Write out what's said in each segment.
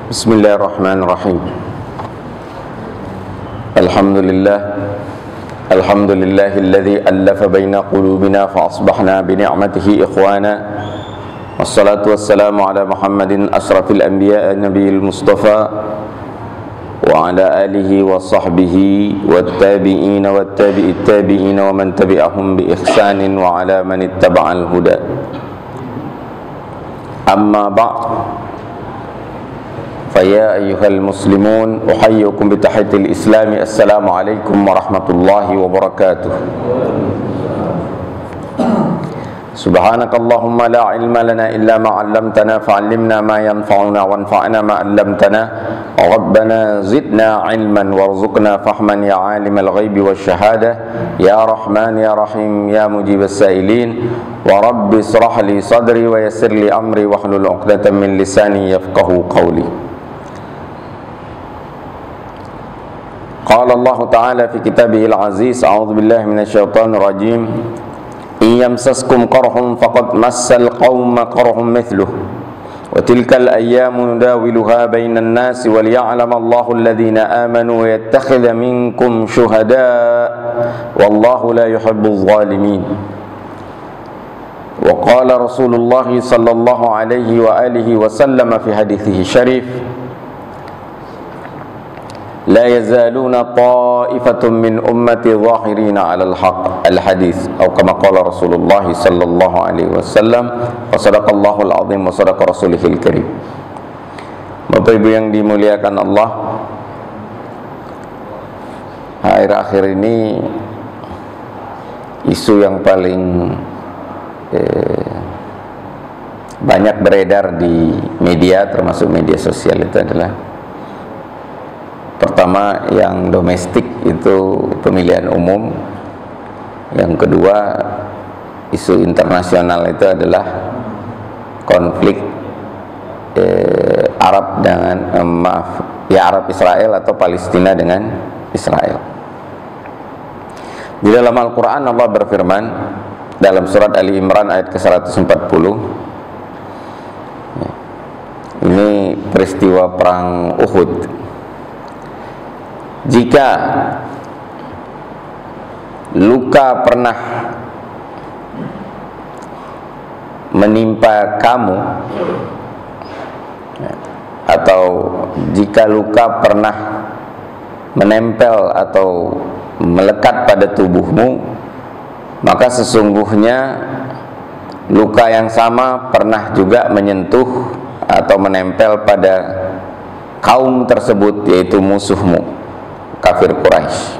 Bismillahirrahmanirrahim. Alhamdulillahilladzi allafa baina qulubina fa asbahna bi ni'matihi ikhwana. Wassalatu wassalamu ala Muhammadin asrafil anbiya nabiyil mustafa wa ala alihi wa sahbihi wat tabi'in wat tabi'it tabi'in wa man tabi'ahum bi ihsanin wa ala man ittaba'al huda. Amma ba'd. Faya ayyuhal muslimun, uhayyukum bitahiyatil islami. Assalamualaikum warahmatullahi wabarakatuh. Subhanakallahumma la ilma lana illa ma 'allamtana fa'allimna ma yanfa'una wanfa'na ma 'allamtana. Rabbana zidna 'ilman warzuqna fahman ya 'alimal ghaibi wasyahadah ya rahman ya rahim ya mujibas sa'ilin. Wa rabbi israh li sadri wa yassir li amri wahlul 'uqdatam min lisani yafqahu qawli. Qala Allah Ta'ala fi kitabihil aziz, a'udzu billahi minasyaitonir rajim. Iyamsaskum qarhum faqad massal qauma qarhum mithluh wa tilkal ayyamu nudawiluha bainan nasi wal ya'lam Allahu alladhina amanu wa yattakhidha minkum syuhada wallahu la yuhibbuz zalimin. Wa qala Rasulullah sallallahu alaihi wa alihi wa sallam fi hadithihi syarif, la yazaluna ta'ifatun min ummati zahirina 'alal haqq. Al-hadits atau kama qala Rasulullah sallallahu alaihi wasallam, wa sadaqallahul azim wa sadaqa rasulihil karim. Bapak Ibu yang dimuliakan Allah, akhir-akhir ini isu yang paling banyak beredar di media, termasuk media sosial, itu adalah pertama yang domestik, itu pemilihan umum. Yang kedua, isu internasional, itu adalah konflik Arab dengan Arab Israel atau Palestina dengan Israel. Di dalam Al-Quran Allah berfirman dalam surat Ali Imran ayat ke-140, ini peristiwa perang Uhud. Jika luka pernah menimpa kamu, atau jika luka pernah menempel atau melekat pada tubuhmu, maka sesungguhnya luka yang sama pernah juga menyentuh atau menempel pada kaum tersebut, yaitu musuhmu, kafir Quraisy.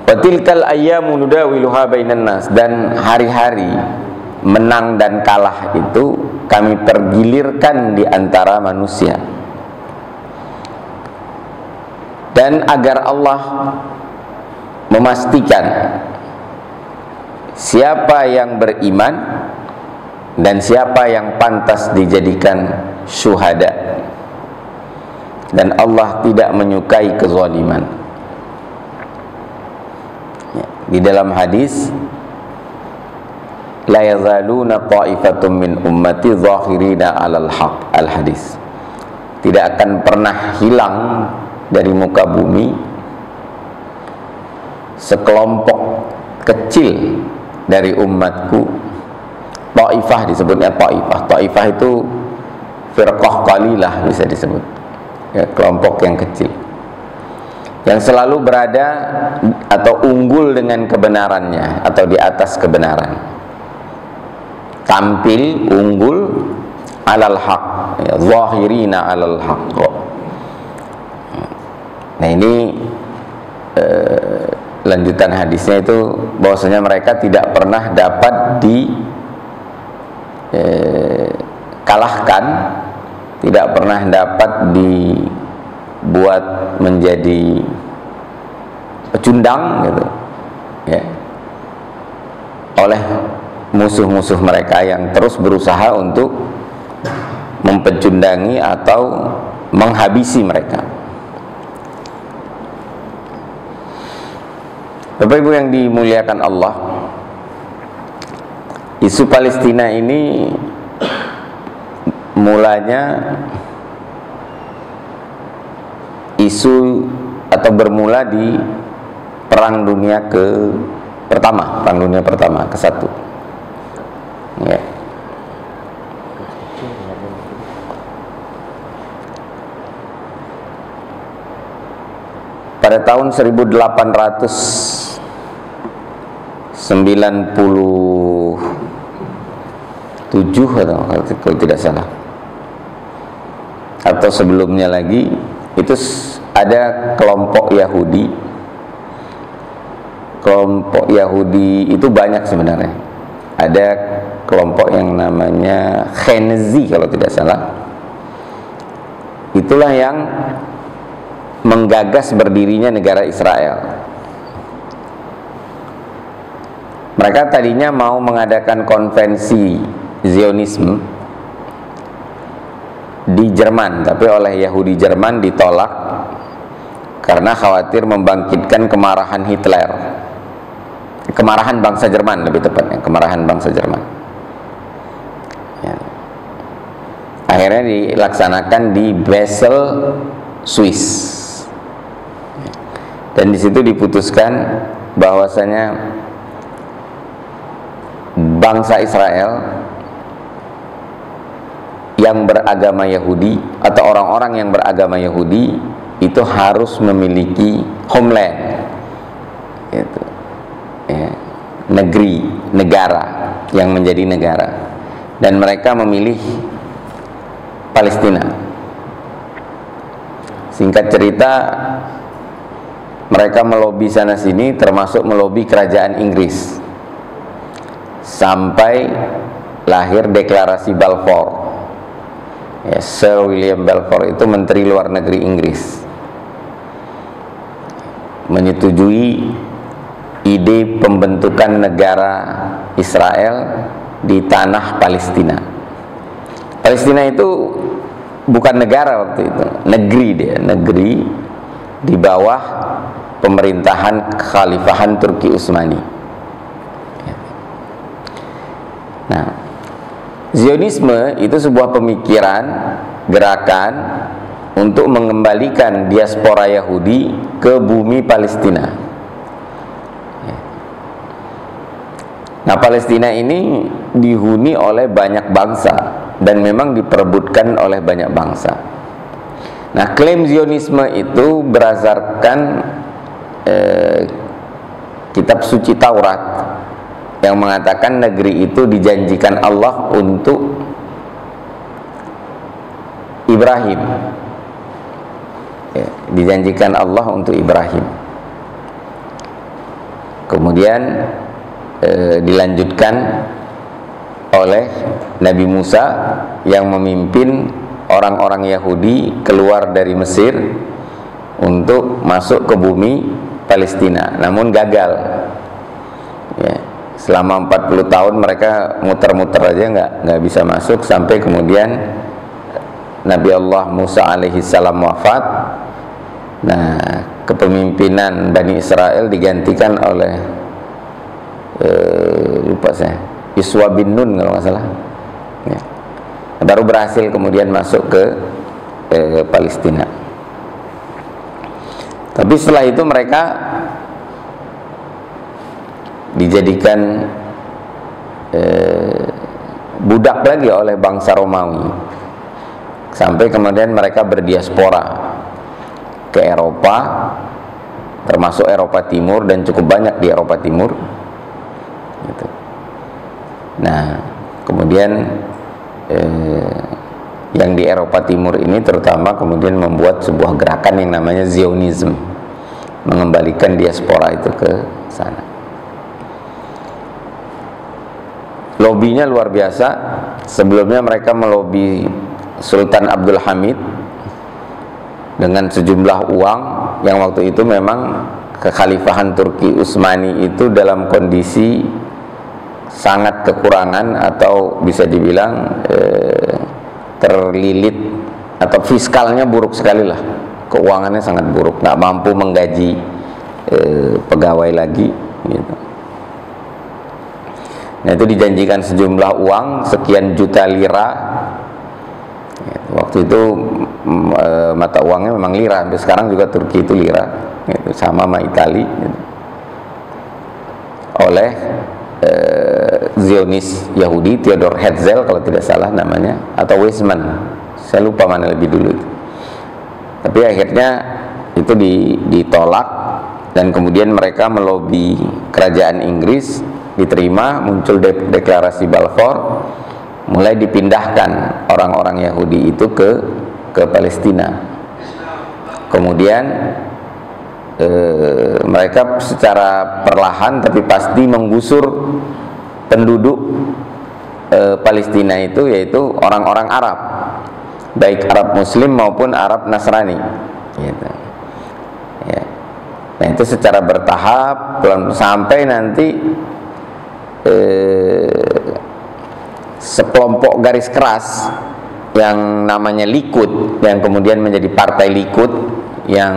Watilkal ayyamu nudawiluha bainan nas, dan hari-hari menang dan kalah itu kami pergilirkan di antara manusia. Dan agar Allah memastikan siapa yang beriman dan siapa yang pantas dijadikan syuhada. Dan Allah tidak menyukai kezaliman. Di dalam hadis, la yazaluna ta'ifatun min ummati zahirina 'alal haqq. Al-hadis, tidak akan pernah hilang dari muka bumi sekelompok kecil dari umatku. Ta'ifah disebutnya ta'ifah. Ta'ifah itu firqah qalilah, bisa disebut, ya, kelompok yang kecil yang selalu berada atau unggul dengan kebenarannya atau di atas kebenaran, tampil unggul alal haq, ya, zahirina alal haq. Nah, ini lanjutan hadisnya itu bahwasanya mereka tidak pernah dapat dikalahkan, tidak pernah dapat dibuat menjadi pecundang, gitu, ya, oleh musuh-musuh mereka yang terus berusaha untuk mempecundangi atau menghabisi mereka. Bapak Ibu yang dimuliakan Allah, isu Palestina ini mulanya isu atau bermula di Perang Dunia Pertama ke-1 ya. Pada tahun 1897 atau kalau tidak salah, atau sebelumnya lagi, itu ada kelompok Yahudi. Kelompok Yahudi itu banyak sebenarnya. Ada kelompok yang namanya Khenzi kalau tidak salah. Itulah yang menggagas berdirinya negara Israel. Mereka tadinya mau mengadakan konvensi Zionisme di Jerman, tapi oleh Yahudi Jerman ditolak karena khawatir membangkitkan kemarahan Hitler, kemarahan bangsa Jerman lebih tepatnya, kemarahan bangsa Jerman ya. Akhirnya dilaksanakan di Basel, Swiss, dan di situ diputuskan bahwasanya bangsa Israel yang beragama Yahudi atau orang-orang yang beragama Yahudi itu harus memiliki homeland, gitu, ya, negara yang menjadi negara, dan mereka memilih Palestina. Singkat cerita, mereka melobi sana sini, termasuk melobi kerajaan Inggris, sampai lahir deklarasi Balfour ya. Sir William Balfour itu Menteri Luar Negeri Inggris, menyetujui ide pembentukan negara Israel di tanah Palestina. Palestina itu bukan negara waktu itu, negeri dia, negeri di bawah pemerintahan Kekhalifahan Turki Utsmani. Nah, Zionisme itu sebuah pemikiran, gerakan untuk mengembalikan diaspora Yahudi ke bumi Palestina. Nah, Palestina ini dihuni oleh banyak bangsa dan memang diperebutkan oleh banyak bangsa. Nah, klaim Zionisme itu berdasarkan kitab suci Taurat yang mengatakan negeri itu dijanjikan Allah untuk Ibrahim ya, dijanjikan Allah untuk Ibrahim. Kemudian dilanjutkan oleh Nabi Musa yang memimpin orang-orang Yahudi keluar dari Mesir untuk masuk ke bumi Palestina, namun gagal ya. Selama 40 tahun mereka muter-muter aja nggak bisa masuk, sampai kemudian Nabi Allah Musa alaihi salam wafat. Nah, kepemimpinan Bani Israel digantikan oleh lupa saya, Yosua bin Nun kalau nggak salah ya. Baru berhasil kemudian masuk ke Palestina. Tapi setelah itu mereka dijadikan budak lagi oleh bangsa Romawi, sampai kemudian mereka berdiaspora ke Eropa, termasuk Eropa Timur, dan cukup banyak di Eropa Timur gitu. Nah, kemudian yang di Eropa Timur ini terutama kemudian membuat sebuah gerakan yang namanya Zionism, mengembalikan diaspora itu ke sana. Lobinya luar biasa. Sebelumnya mereka melobi Sultan Abdul Hamid dengan sejumlah uang yang waktu itu memang kekhalifahan Turki Utsmani itu dalam kondisi sangat kekurangan, atau bisa dibilang terlilit, atau fiskalnya buruk sekali lah, keuangannya sangat buruk, nggak mampu menggaji pegawai lagi gitu. Nah, itu dijanjikan sejumlah uang sekian juta lira Waktu itu mata uangnya memang lira, sampai sekarang juga Turki itu lira, gitu, sama Itali, gitu. Oleh Zionis Yahudi Theodor Herzl kalau tidak salah namanya, atau Weizmann, saya lupa mana lebih dulu itu. Tapi akhirnya itu ditolak, dan kemudian mereka melobi kerajaan Inggris, diterima, muncul deklarasi Balfour, mulai dipindahkan orang-orang Yahudi itu ke Palestina. Kemudian mereka secara perlahan tapi pasti menggusur penduduk Palestina itu, yaitu orang-orang Arab, baik Arab Muslim maupun Arab Nasrani, gitu. Ya. Nah itu secara bertahap sampai nanti sekelompok garis keras yang namanya Likud, yang kemudian menjadi partai Likud, yang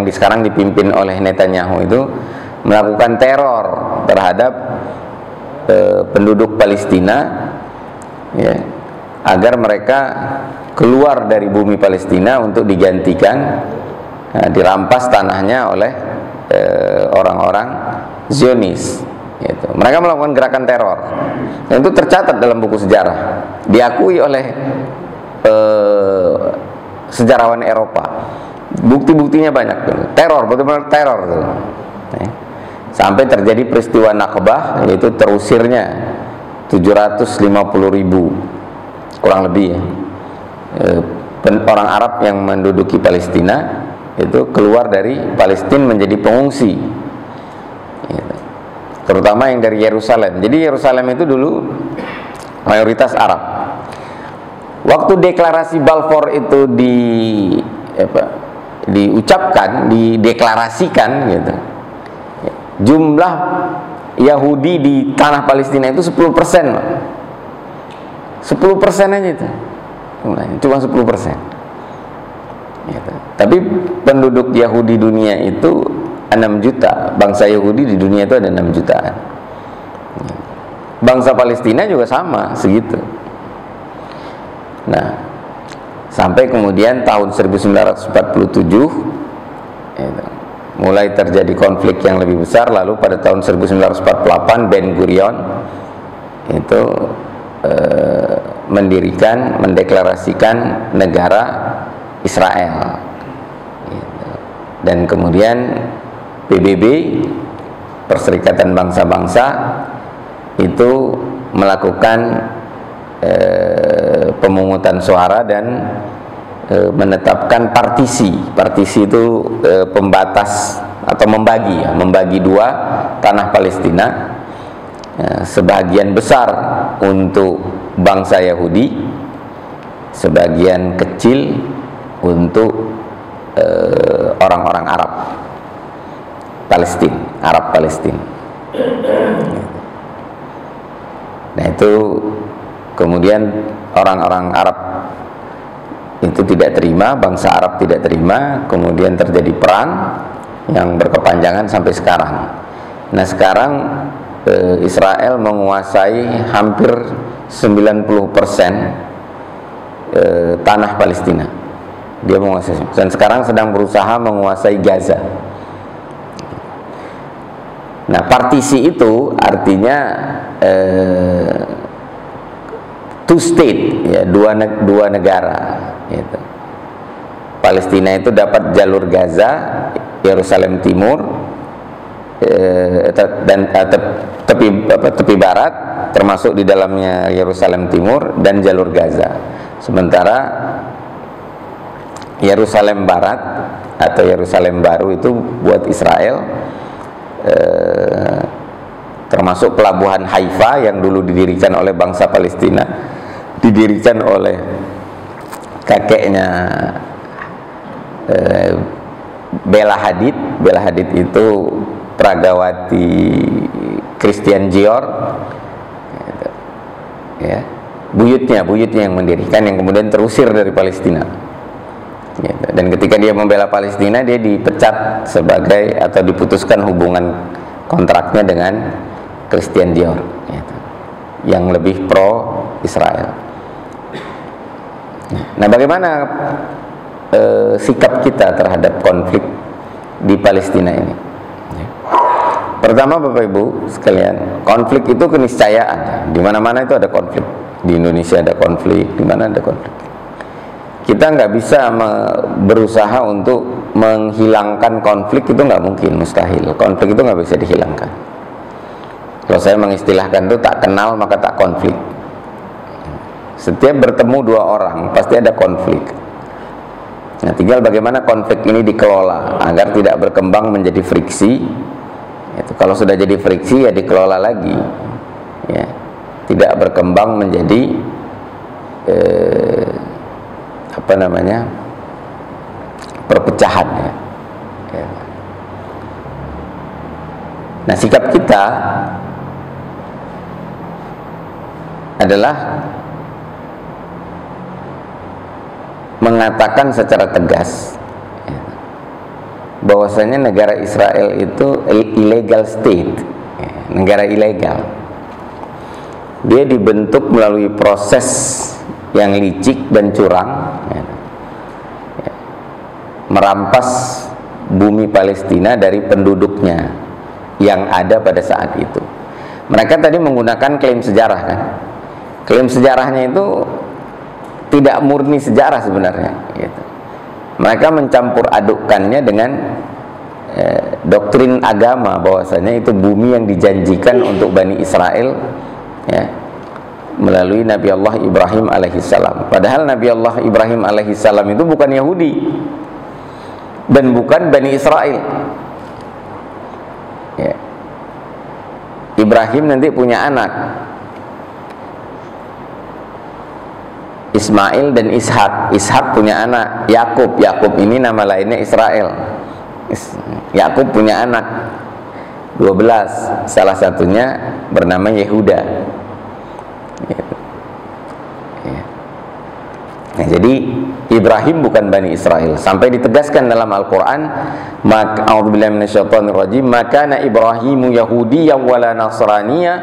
sekarang dipimpin oleh Netanyahu, itu melakukan teror terhadap penduduk Palestina, ya, agar mereka keluar dari bumi Palestina untuk digantikan, dirampas tanahnya oleh orang-orang Zionis, gitu. Mereka melakukan gerakan teror, dan itu tercatat dalam buku sejarah, diakui oleh sejarawan Eropa. Bukti-buktinya banyak, teror, betul-betul teror, sampai terjadi peristiwa Nakbah, yaitu terusirnya 750.000 kurang lebih, orang Arab yang menduduki Palestina itu keluar dari Palestina menjadi pengungsi, terutama yang dari Yerusalem. Jadi Yerusalem itu dulu mayoritas Arab. Waktu deklarasi Balfour itu diucapkan, dideklarasikan, gitu, jumlah Yahudi di tanah Palestina itu 10%, 10% aja itu, cuma 10%, gitu. Tapi penduduk Yahudi dunia itu 6 juta, bangsa Yahudi di dunia itu ada 6 jutaan. Bangsa Palestina juga sama, segitu. Nah, sampai kemudian tahun 1947 mulai terjadi konflik yang lebih besar. Lalu pada tahun 1948 Ben Gurion itu mendeklarasikan negara Israel, dan kemudian PBB, Perserikatan Bangsa-Bangsa, itu melakukan pemungutan suara dan menetapkan partisi. Partisi itu pembatas atau membagi dua tanah Palestina, sebagian besar untuk bangsa Yahudi, sebagian kecil untuk orang-orang Arab Palestina, Arab Palestina. Nah itu kemudian orang-orang Arab itu tidak terima, bangsa Arab tidak terima, kemudian terjadi perang yang berkepanjangan sampai sekarang. Nah sekarang Israel menguasai hampir 90% tanah Palestina. Dia menguasai, dan sekarang sedang berusaha menguasai Gaza. Nah partisi itu artinya two state, ya, dua negara, gitu. Palestina itu dapat jalur Gaza, Yerusalem Timur, dan tepi barat, termasuk di dalamnya Yerusalem Timur, dan jalur Gaza. Sementara Yerusalem Barat atau Yerusalem Baru itu buat Israel, termasuk pelabuhan Haifa yang dulu didirikan oleh bangsa Palestina, didirikan oleh kakeknya Bella Hadid. Bella Hadid itu pragawati Christian Dior, ya, buyutnya yang mendirikan, yang kemudian terusir dari Palestina, gitu. Dan ketika dia membela Palestina, dia dipecat sebagai, atau diputuskan hubungan kontraknya dengan Christian Dior, gitu, yang lebih pro Israel. Nah, bagaimana sikap kita terhadap konflik di Palestina ini? Pertama, Bapak Ibu sekalian, konflik itu keniscayaan. Di mana-mana itu ada konflik. Di Indonesia ada konflik, di mana ada konflik. Kita nggak bisa berusaha untuk menghilangkan konflik, itu nggak mungkin, mustahil. Konflik itu nggak bisa dihilangkan. Kalau saya mengistilahkan itu tak kenal maka tak konflik. Setiap bertemu dua orang pasti ada konflik. Nah, tinggal bagaimana konflik ini dikelola agar tidak berkembang menjadi friksi. Itu kalau sudah jadi friksi ya dikelola lagi, ya, tidak berkembang menjadi perpecahan, ya. Ya. Nah, sikap kita adalah mengatakan secara tegas bahwasanya negara Israel itu illegal state, negara ilegal. Dia dibentuk melalui proses yang licik dan curang, merampas bumi Palestina dari penduduknya yang ada pada saat itu. Mereka tadi menggunakan klaim sejarah, kan? Klaim sejarahnya itu tidak murni sejarah sebenarnya, gitu. Mereka mencampur adukkannya dengan doktrin agama bahwasanya itu bumi yang dijanjikan untuk Bani Israel, ya, melalui Nabi Allah Ibrahim alaihissalam. Padahal Nabi Allah Ibrahim alaihissalam itu bukan Yahudi dan bukan Bani Israel, ya. Ibrahim nanti punya anak Ismail dan Ishak. Ishak punya anak Yakub. Yakub ini nama lainnya Israel. Yakub punya anak 12, salah satunya bernama Yehuda. Nah, jadi Ibrahim bukan Bani Israel. Sampai ditegaskan dalam Al-Quran, a'udzubillahi minasyaitonirrajim, makana Ibrahimu Yahudiyyan wala Nasraniyya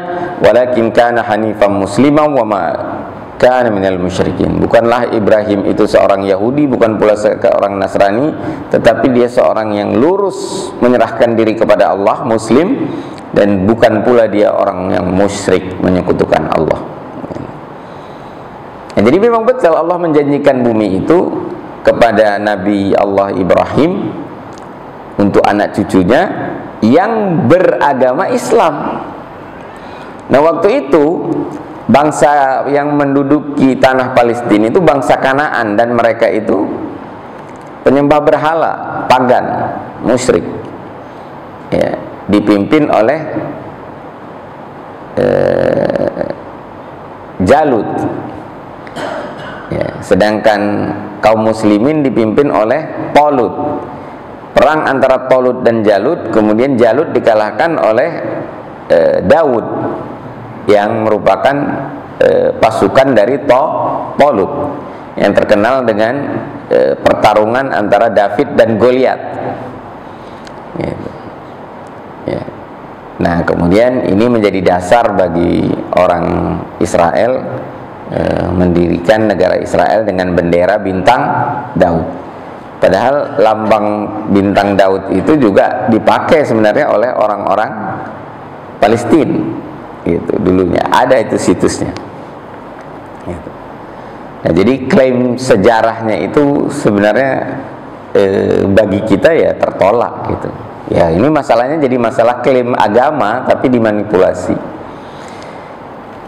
walakin kana hanifan musliman wa ma kana minal musyrikin. Bukanlah Ibrahim itu seorang Yahudi, bukan pula seorang Nasrani, tetapi dia seorang yang lurus menyerahkan diri kepada Allah, muslim, dan bukan pula dia orang yang musyrik, menyekutukan Allah. Nah, jadi memang betul Allah menjanjikan bumi itu kepada Nabi Allah Ibrahim untuk anak cucunya yang beragama Islam. Nah, waktu itu bangsa yang menduduki tanah Palestina itu bangsa Kanaan, dan mereka itu penyembah berhala, pagan, musyrik, ya, dipimpin oleh Jalut, ya, sedangkan kaum muslimin dipimpin oleh Tolut. Perang antara Tolut dan Jalut, kemudian Jalut dikalahkan oleh Daud yang merupakan pasukan dari Tolut, yang terkenal dengan pertarungan antara David dan Goliat, gitu. Ya. Nah, kemudian ini menjadi dasar bagi orang Israel mendirikan negara Israel dengan bendera bintang Daud. Padahal lambang bintang Daud itu juga dipakai sebenarnya oleh orang-orang Palestina, gitu, dulunya ada itu situsnya, gitu. Nah, jadi klaim sejarahnya itu sebenarnya bagi kita ya tertolak, gitu. Ya, ini masalahnya jadi masalah klaim agama tapi dimanipulasi.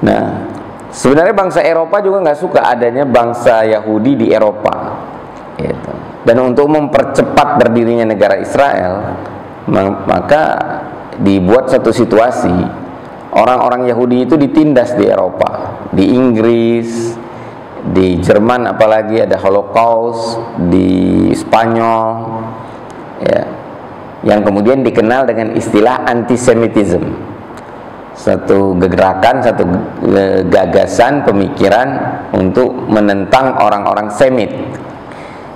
Nah, sebenarnya bangsa Eropa juga nggak suka adanya bangsa Yahudi di Eropa, gitu. Dan untuk mempercepat berdirinya negara Israel, maka dibuat satu situasi. Orang-orang Yahudi itu ditindas di Eropa, di Inggris, di Jerman, apalagi ada Holocaust, di Spanyol, ya, yang kemudian dikenal dengan istilah antisemitism. Satu gerakan, satu gagasan, pemikiran untuk menentang orang-orang Semit.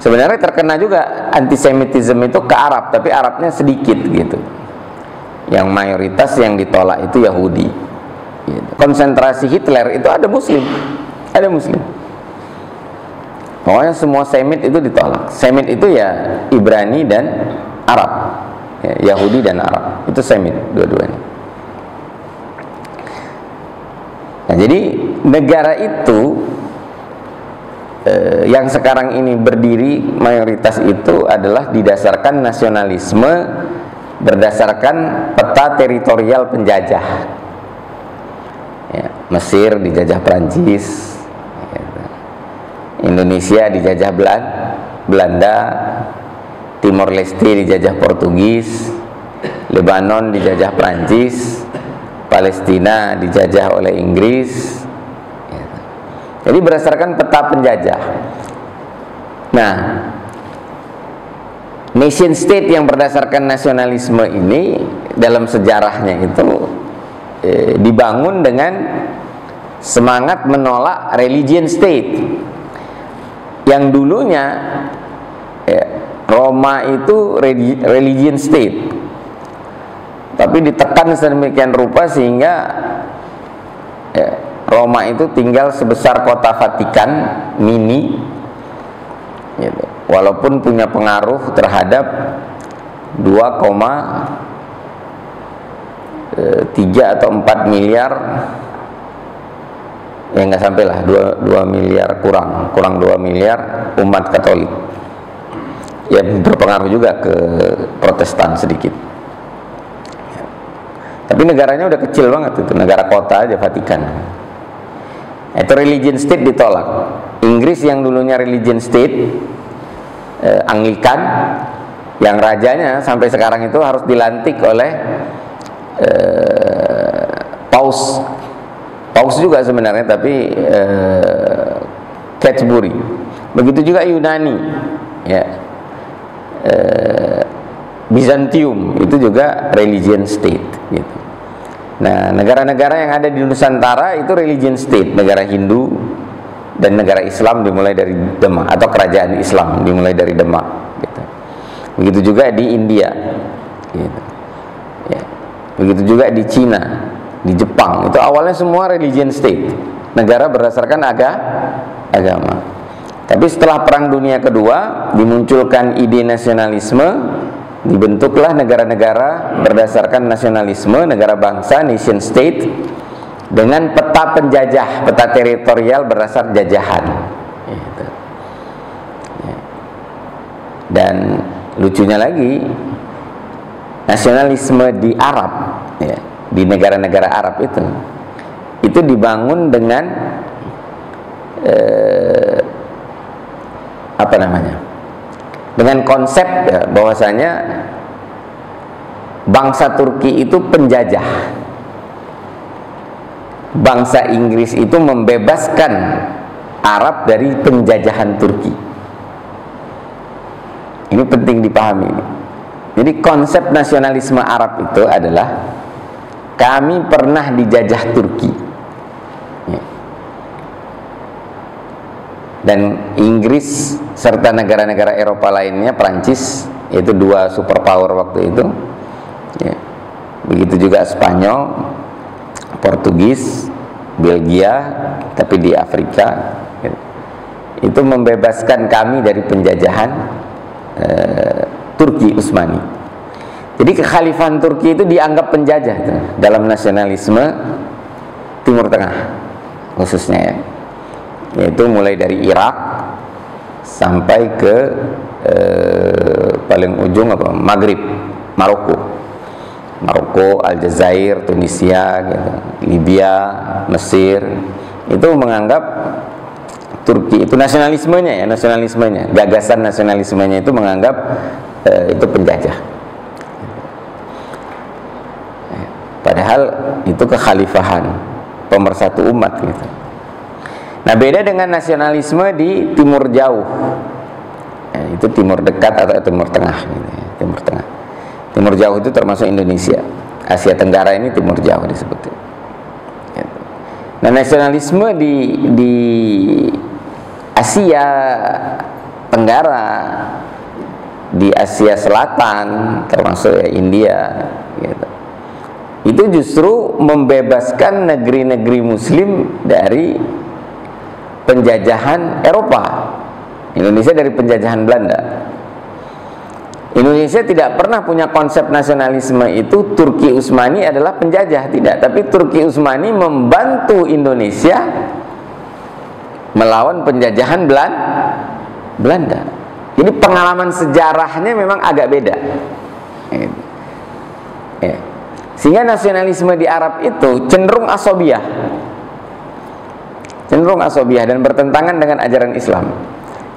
Sebenarnya terkena juga antisemitism itu ke Arab, tapi Arabnya sedikit, gitu. Yang mayoritas yang ditolak itu Yahudi, gitu. Konsentrasi Hitler itu ada Muslim, ada Muslim. Pokoknya semua Semit itu ditolak. Semit itu ya Ibrani dan Arab, ya, Yahudi dan Arab, itu Semit dua-duanya. Nah, jadi negara itu yang sekarang ini berdiri mayoritas itu adalah didasarkan nasionalisme, berdasarkan peta teritorial penjajah. Ya, Mesir dijajah Prancis, Indonesia dijajah Belanda, Timor Leste dijajah Portugis, Lebanon dijajah Prancis, Palestina dijajah oleh Inggris. Jadi berdasarkan peta penjajah. Nah, nation state yang berdasarkan nasionalisme ini dalam sejarahnya itu dibangun dengan semangat menolak religion state. Yang dulunya Roma itu religion state, tapi ditekan sedemikian rupa sehingga Roma itu tinggal sebesar kota Vatikan mini, gitu. Walaupun punya pengaruh terhadap 2,3 atau 4 miliar, ya nggak sampai lah 2 miliar, kurang 2 miliar umat Katolik, ya berpengaruh juga ke Protestan sedikit. Tapi negaranya udah kecil banget, itu negara kota aja Vatikan. Itu religion state ditolak. Inggris yang dulunya religion state, Anglikan, yang rajanya sampai sekarang itu harus dilantik oleh Paus juga sebenarnya, tapi Canterbury. Begitu juga Yunani, ya, Bizantium itu juga religion state, gitu. Nah, negara-negara yang ada di Nusantara itu religion state, negara Hindu dan negara Islam dimulai dari Demak, atau kerajaan Islam dimulai dari Demak, gitu. Begitu juga di India, gitu. Ya. Begitu juga di Cina, di Jepang, itu awalnya semua religion state, negara berdasarkan agama. Tapi setelah Perang Dunia Kedua dimunculkan ide nasionalisme, dibentuklah negara-negara berdasarkan nasionalisme, negara bangsa, nation state, dengan peta penjajah, peta teritorial berdasar jajahan, gitu. Dan lucunya lagi, nasionalisme di Arab, ya, di negara-negara Arab itu dibangun dengan dengan konsep, ya, bahwasanya bangsa Turki itu penjajah, bangsa Inggris itu membebaskan Arab dari penjajahan Turki. Ini penting dipahami. Jadi konsep nasionalisme Arab itu adalah kami pernah dijajah Turki, ya. Dan Inggris serta negara-negara Eropa lainnya, Prancis, yaitu 2 superpower waktu itu, ya. Begitu juga Spanyol, Portugis, Belgia, tapi di Afrika, ya. Itu membebaskan kami dari penjajahan Turki Utsmani. Jadi kekhalifahan Turki itu dianggap penjajah itu, dalam nasionalisme Timur Tengah khususnya, ya. Yaitu mulai dari Irak sampai ke paling ujung Maghrib, Maroko, Aljazair, Tunisia, gitu. Libya, Mesir, itu menganggap Turki itu nasionalismenya, gagasan nasionalismenya itu menganggap itu penjajah. Padahal itu kekhalifahan, pemersatu umat, gitu. Nah, beda dengan nasionalisme di Timur Jauh, ya, itu Timur Dekat atau Timur Tengah, gitu, ya. Timur Jauh itu termasuk Indonesia, Asia Tenggara ini Timur Jauh disebutnya. Nah, nasionalisme di Asia Tenggara, di Asia Selatan, termasuk ya India, gitu, itu justru membebaskan negeri-negeri Muslim dari penjajahan Eropa. Indonesia dari penjajahan Belanda. Indonesia tidak pernah punya konsep nasionalisme itu Turki Utsmani adalah penjajah, tidak. Tapi Turki Utsmani membantu Indonesia melawan penjajahan Belanda. Jadi pengalaman sejarahnya memang agak beda. Sehingga nasionalisme di Arab itu cenderung asobiah, dan bertentangan dengan ajaran Islam.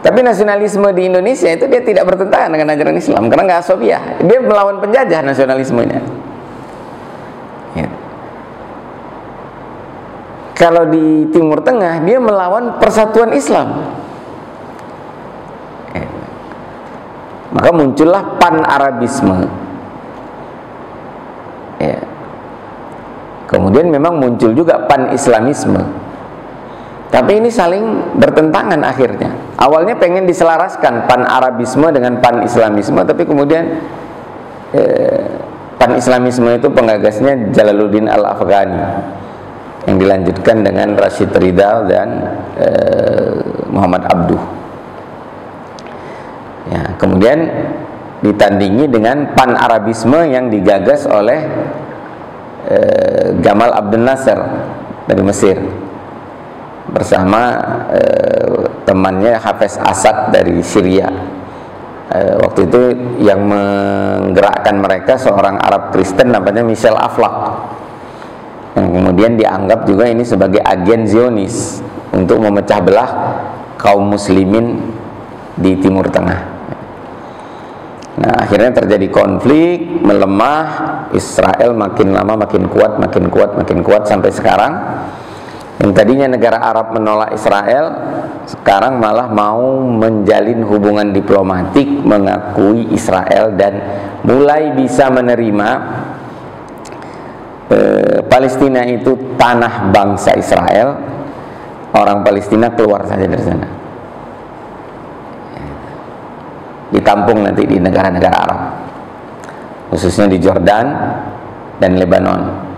Tapi nasionalisme di Indonesia itu dia tidak bertentangan dengan ajaran Islam karena nggak asobiah. Dia melawan penjajah nasionalismenya. Kalau di Timur Tengah dia melawan persatuan Islam. Maka muncullah pan-Arabisme. Kemudian memang muncul juga pan-Islamisme. Tapi ini saling bertentangan akhirnya. Awalnya pengen diselaraskan pan-Arabisme dengan pan-Islamisme, tapi kemudian pan-Islamisme itu penggagasnya Jalaluddin Al-Afghani, yang dilanjutkan dengan Rashid Ridal dan Muhammad Abduh. Ya, kemudian ditandingi dengan pan-Arabisme yang digagas oleh Gamal Abdel Nasser dari Mesir bersama temannya Hafez Asad dari Syria. Waktu itu yang menggerakkan mereka seorang Arab Kristen namanya Michel Aflaq, yang kemudian dianggap juga ini sebagai agen Zionis untuk memecah belah kaum muslimin di Timur Tengah. Nah, akhirnya terjadi konflik, melemah, Israel makin lama makin kuat sampai sekarang. Yang tadinya negara Arab menolak Israel, sekarang malah mau menjalin hubungan diplomatik, mengakui Israel, dan mulai bisa menerima Palestina itu tanah bangsa Israel. Orang Palestina keluar saja dari sana, ditampung nanti di negara-negara Arab, khususnya di Jordan dan Lebanon.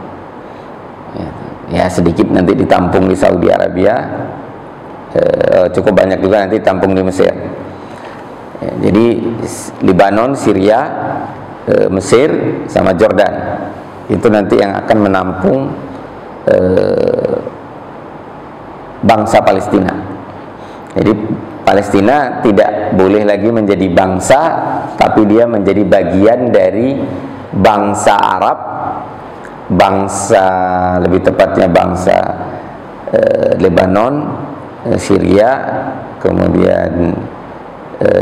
Ya, sedikit nanti ditampung di Saudi Arabia, cukup banyak juga nanti ditampung di Mesir. Ya, jadi Lebanon, Syria, Mesir, sama Jordan itu nanti yang akan menampung bangsa Palestina. Jadi Palestina tidak boleh lagi menjadi bangsa, tapi dia menjadi bagian dari bangsa Arab, bangsa, lebih tepatnya bangsa Lebanon, Syria, kemudian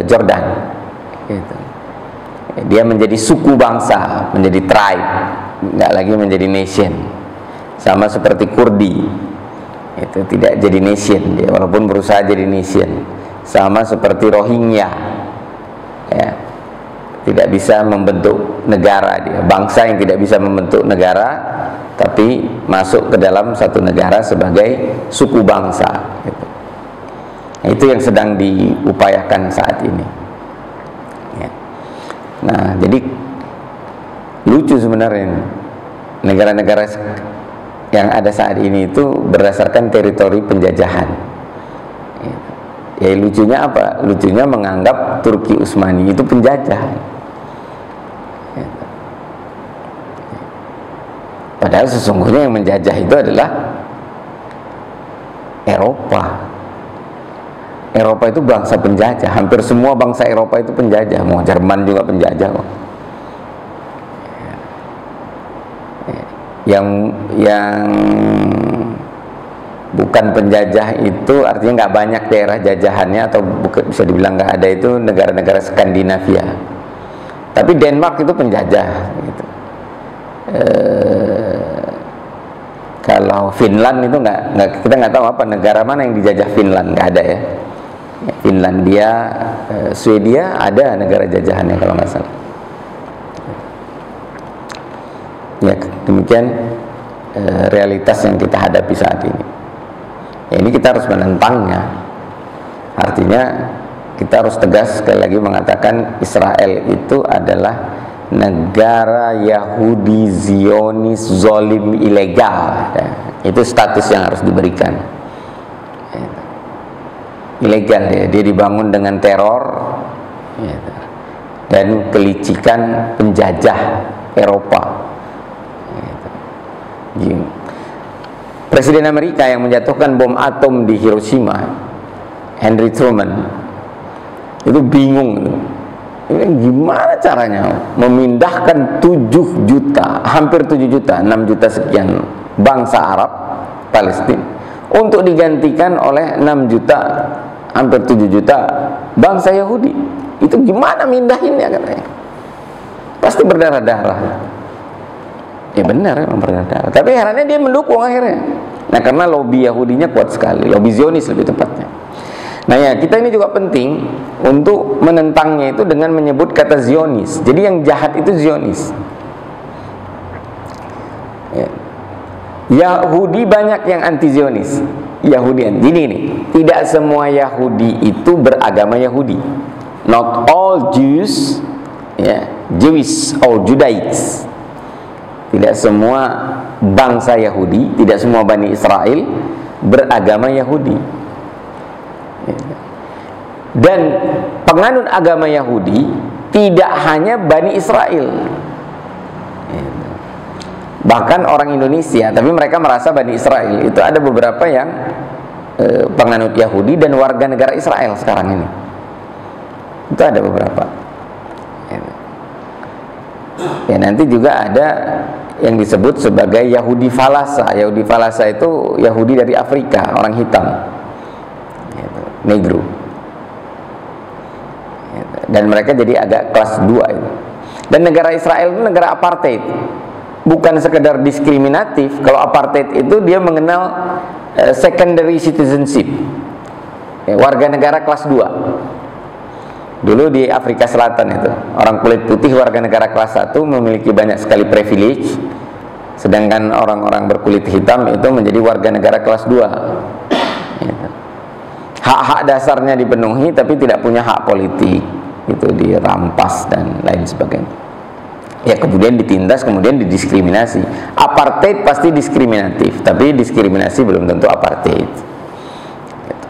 Jordan. Gitu. Dia menjadi suku bangsa, menjadi tribe, nggak lagi menjadi nation. Sama seperti Kurdi, itu tidak jadi nation dia, walaupun berusaha jadi nation. Sama seperti Rohingya, ya, tidak bisa membentuk negara dia, bangsa yang tidak bisa membentuk negara, tapi masuk ke dalam satu negara sebagai suku bangsa. Gitu. Nah, itu yang sedang diupayakan saat ini. Ya. Nah, jadi lucu sebenarnya negara-negara yang ada saat ini itu berdasarkan teritori penjajahan. Ya, lucunya apa? Lucunya menganggap Turki Utsmani itu penjajah. Padahal sesungguhnya yang menjajah itu adalah Eropa. Eropa itu bangsa penjajah. Hampir semua bangsa Eropa itu penjajah. Mau Jerman juga penjajah kok. Yang bukan penjajah itu artinya nggak banyak daerah jajahannya, atau bisa dibilang nggak ada, itu negara-negara Skandinavia. Tapi Denmark itu penjajah gitu. Kalau Finland itu nggak, kita nggak tahu apa negara mana yang dijajah Finland, nggak ada ya. Finlandia, Swedia ada negara jajahannya kalau nggak salah. Ya, demikian realitas yang kita hadapi saat ini. Ya, ini kita harus menentangnya. Artinya kita harus tegas sekali lagi mengatakan Israel itu adalah negara Yahudi Zionis zolim ilegal. Ya, itu status yang harus diberikan. ilegal ya. Dia dibangun dengan teror gitu, dan kelicikan penjajah Eropa gitu. Presiden Amerika yang menjatuhkan bom atom di Hiroshima, Henry Truman, itu bingung gitu. Ini gimana caranya memindahkan 7 juta, hampir 7 juta, 6 juta sekian bangsa Arab Palestina untuk digantikan oleh 6 juta, hampir 7 juta bangsa Yahudi. Itu gimana mindahinnya katanya? Pasti berdarah-darah. Ya benar, memang berdarah-darah. Tapi herannya dia mendukung akhirnya. Nah, karena lobby Yahudinya kuat sekali, lobby Zionis lebih tepatnya. Nah ya, kita ini juga penting untuk menentangnya itu dengan menyebut kata Zionis. Jadi yang jahat itu Zionis. Ya. Yahudi banyak yang anti Zionis. Yahudian. Gini nih, tidak semua Yahudi itu beragama Yahudi. Not all Jews, ya, Jewish or Judaics. Tidak semua bangsa Yahudi, tidak semua Bani Israel beragama Yahudi. Dan penganut agama Yahudi tidak hanya Bani Israel, bahkan orang Indonesia, tapi mereka merasa Bani Israel. Itu ada beberapa yang penganut Yahudi dan warga negara Israel sekarang ini. Itu ada beberapa. Ya, nanti juga ada yang disebut sebagai Yahudi falasa. Yahudi falasa itu Yahudi dari Afrika, orang hitam, negro. Dan mereka jadi agak kelas 2 itu. Dan negara Israel itu negara apartheid. Bukan sekedar diskriminatif. Kalau apartheid itu dia mengenal secondary citizenship, ya, warga negara kelas 2. Dulu di Afrika Selatan itu, orang kulit putih warga negara kelas 1 memiliki banyak sekali privilege, sedangkan orang-orang berkulit hitam itu menjadi warga negara kelas 2. Gitu. Hak-hak dasarnya dipenuhi tapi tidak punya hak politik, itu dirampas dan lain sebagainya. Ya, kemudian ditindas, kemudian didiskriminasi. Apartheid pasti diskriminatif, tapi diskriminasi belum tentu apartheid. Gitu.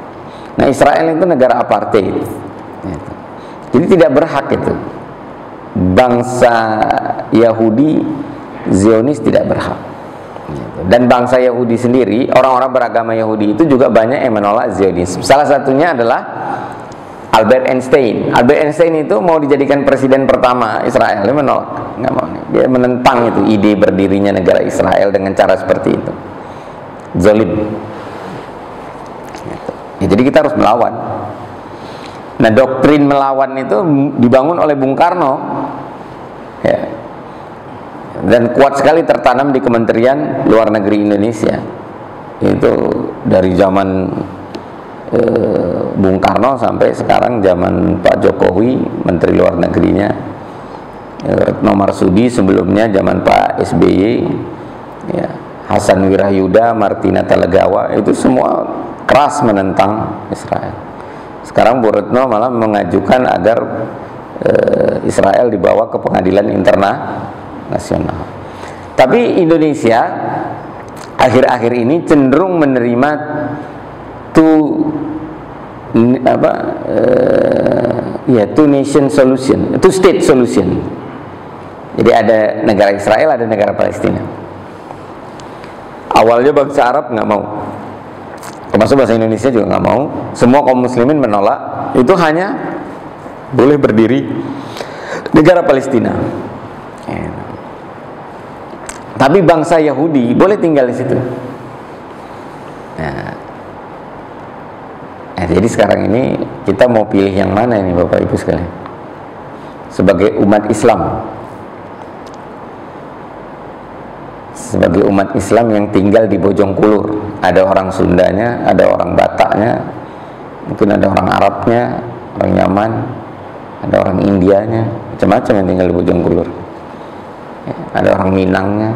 Nah, Israel itu negara apartheid. Gitu. Jadi tidak berhak itu. Bangsa Yahudi Zionis tidak berhak. Gitu. Dan bangsa Yahudi sendiri, orang-orang beragama Yahudi itu juga banyak yang menolak Zionis. Salah satunya adalah Albert Einstein. Albert Einstein itu mau dijadikan presiden pertama Israel, dia menolak, nggak mau. Dia menentang itu ide berdirinya negara Israel dengan cara seperti itu, zalim. Gitu. Ya, jadi kita harus melawan. Nah, doktrin melawan itu dibangun oleh Bung Karno, ya, dan kuat sekali tertanam di Kementerian Luar Negeri Indonesia. Itu dari zaman Bung Karno sampai sekarang zaman Pak Jokowi, Menteri Luar Negerinya Retno Marsudi, sebelumnya zaman Pak SBY, ya, Hasan Wirahyuda, Martina Talegawa, itu semua keras menentang Israel. Sekarang Bu Retno malah mengajukan agar Israel dibawa ke pengadilan internasional. Tapi Indonesia akhir-akhir ini cenderung menerima two nation solution, two state solution. Jadi ada negara Israel, ada negara Palestina. Awalnya bangsa Arab nggak mau, termasuk bahasa Indonesia juga nggak mau. Semua kaum muslimin menolak. Itu hanya boleh berdiri negara Palestina. Tapi bangsa Yahudi boleh tinggal di situ. Jadi sekarang ini kita mau pilih yang mana ini Bapak Ibu sekalian? Sebagai umat Islam, sebagai umat Islam yang tinggal di Bojongkulur, ada orang Sundanya, ada orang Bataknya, mungkin ada orang Arabnya, orang Yaman, ada orang Indianya, macam-macam yang tinggal di Bojongkulur. Ada orang Minangnya.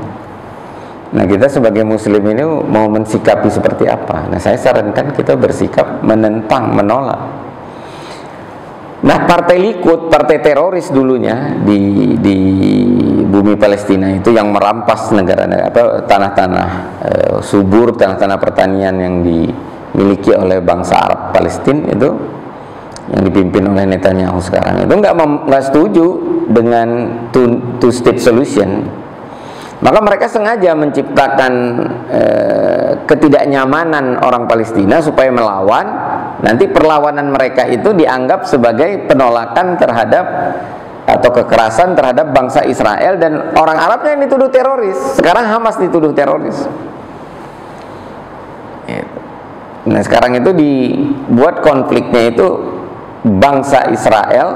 Nah, kita sebagai muslim ini mau mensikapi seperti apa? Nah, saya sarankan kita bersikap menentang, menolak. Nah, partai Likud, partai teroris dulunya di bumi Palestina itu yang merampas tanah-tanah subur, tanah-tanah pertanian yang dimiliki oleh bangsa Arab Palestina itu yang dipimpin oleh Netanyahu sekarang itu nggak setuju dengan two state solution. Maka mereka sengaja menciptakan ketidaknyamanan orang Palestina supaya melawan. Nanti perlawanan mereka itu dianggap sebagai penolakan terhadap atau kekerasan terhadap bangsa Israel, dan orang Arabnya yang dituduh teroris. Sekarang Hamas dituduh teroris. Nah sekarang itu dibuat konfliknya itu bangsa Israel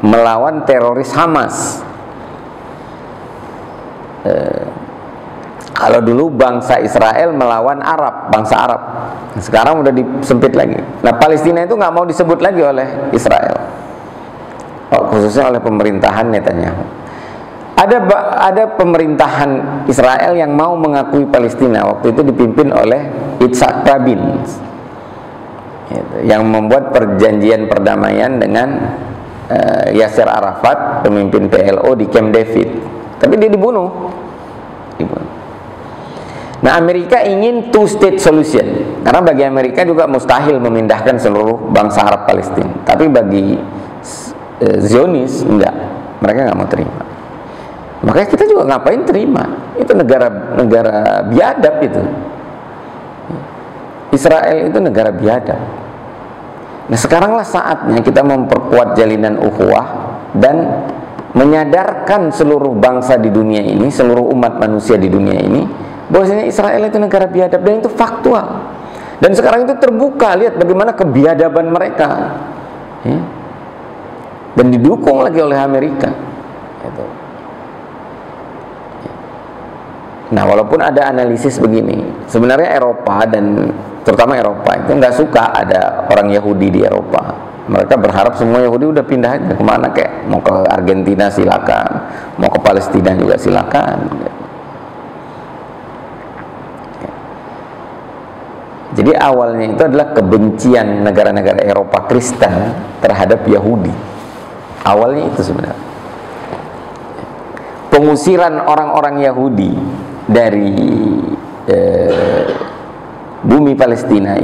melawan teroris Hamas. Kalau dulu bangsa Israel melawan bangsa Arab. Sekarang udah disempit lagi. Nah Palestina itu nggak mau disebut lagi oleh Israel, khususnya oleh pemerintahan Netanyahu. Ada pemerintahan Israel yang mau mengakui Palestina. Waktu itu dipimpin oleh Yitzhak Rabin, yang membuat perjanjian perdamaian dengan Yasser Arafat, pemimpin PLO di Camp David. Tapi dia dibunuh. Nah Amerika ingin two state solution, karena bagi Amerika juga mustahil memindahkan seluruh bangsa Arab Palestina. Tapi bagi Zionis enggak, mereka nggak mau terima. Makanya kita juga ngapain terima? Itu negara biadab itu. Israel itu negara biadab. Nah sekaranglah saatnya kita memperkuat jalinan ukhuwah dan menyadarkan seluruh bangsa di dunia ini, seluruh umat manusia di dunia ini, bahwasanya Israel itu negara biadab, dan itu faktual. Dan sekarang itu terbuka, lihat bagaimana kebiadaban mereka, dan didukung lagi oleh Amerika. Nah walaupun ada analisis begini, sebenarnya Eropa dan terutama Eropa itu nggak suka ada orang Yahudi di Eropa. Mereka berharap semua Yahudi udah pindah aja kemana, kayak mau ke Argentina silakan, mau ke Palestina juga silakan. Jadi awalnya itu adalah kebencian negara-negara Eropa Kristen terhadap Yahudi. Awalnya itu sebenarnya pengusiran orang-orang Yahudi dari bumi Palestina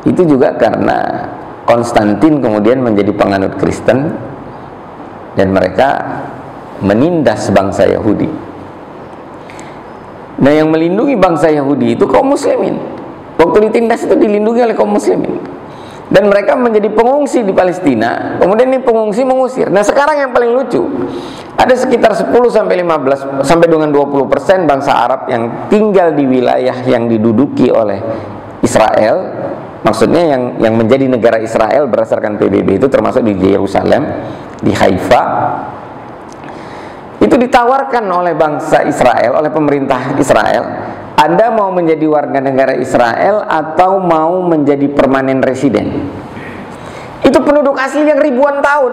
itu juga karena Konstantin kemudian menjadi penganut Kristen dan mereka menindas bangsa Yahudi. Nah yang melindungi bangsa Yahudi itu kaum muslimin. Waktu ditindas itu dilindungi oleh kaum muslimin, dan mereka menjadi pengungsi di Palestina. Kemudian ini pengungsi mengusir. Nah sekarang yang paling lucu, ada sekitar 10 sampai 15 sampai dengan 20% bangsa Arab yang tinggal di wilayah yang diduduki oleh Israel. Maksudnya yang menjadi negara Israel berdasarkan PBB itu termasuk di Yerusalem, di Haifa. Itu ditawarkan oleh bangsa Israel, oleh pemerintah Israel, Anda mau menjadi warga negara Israel atau mau menjadi permanen residen. Itu penduduk asli yang ribuan tahun.